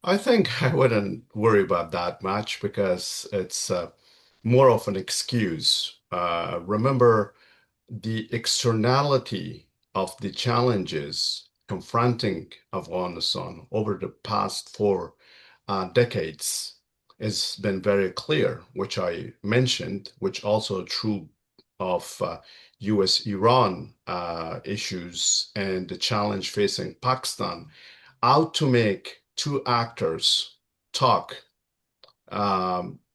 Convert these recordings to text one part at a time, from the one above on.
I think I wouldn't worry about that much because it's more of an excuse. Remember, the externality of the challenges confronting Afghanistan over the past four decades has been very clear, which I mentioned, which also true of US-Iran issues and the challenge facing Pakistan, how to make two actors talk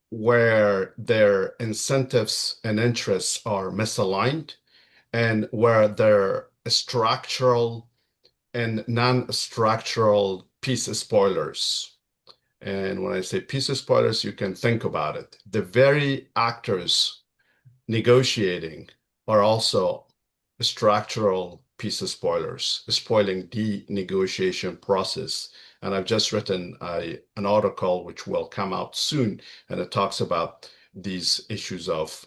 where their incentives and interests are misaligned and where their structural and non-structural piece spoilers. And when I say piece spoilers, you can think about it. The very actors negotiating are also structural piece spoilers, spoiling the negotiation process. And I've just written an article which will come out soon, and it talks about these issues of,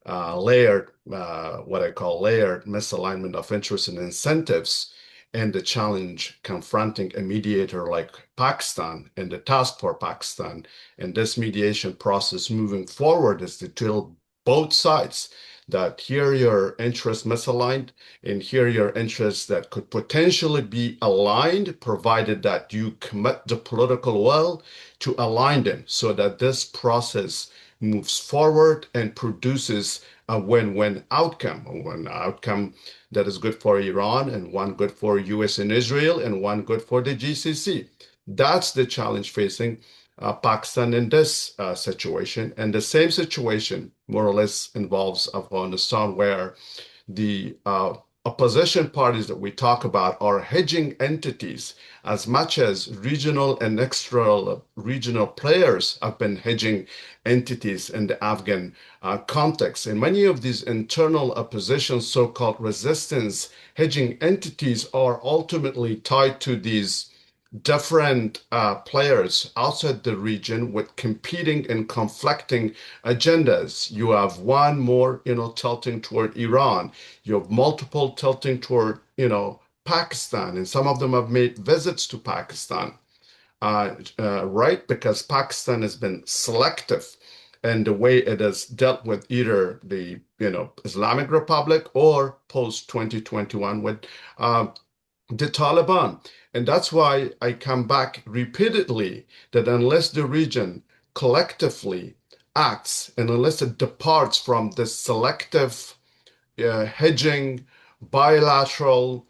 layered, what I call layered misalignment of interests and incentives, and the challenge confronting a mediator like Pakistan and the task for Pakistan. And this mediation process moving forward is to tell both sides that here your interests misaligned and here your interests that could potentially be aligned, provided that you commit the political will to align them so that this process moves forward and produces a win-win outcome, a win outcome that is good for Iran and one good for US and Israel and one good for the GCC. That's the challenge facing Pakistan in this situation. And the same situation more or less involves Afghanistan, where the opposition parties that we talk about are hedging entities as much as regional and extra regional players have been hedging entities in the Afghan context. And many of these internal opposition, so-called resistance hedging entities are ultimately tied to these different players outside the region with competing and conflicting agendas. You have one more, tilting toward Iran. You have multiple tilting toward, Pakistan, and some of them have made visits to Pakistan, right? Because Pakistan has been selective in the way it has dealt with either the, Islamic Republic or post 2021 with the Taliban. And that's why I come back repeatedly that unless the region collectively acts and unless it departs from the selective hedging, bilateral,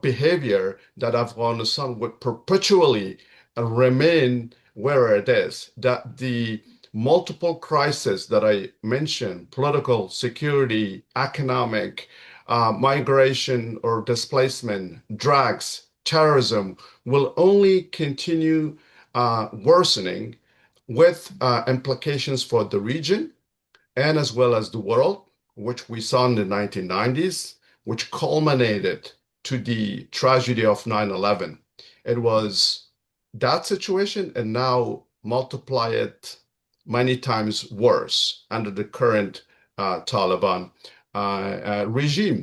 behavior, that Afghanistan would perpetually remain where it is, that the multiple crises that I mentioned, political, security, economic, migration or displacement, drugs, terrorism, will only continue worsening with implications for the region and as well as the world, which we saw in the 1990s, which culminated to the tragedy of 9/11. It was that situation, and now multiply it many times worse under the current Taliban regime.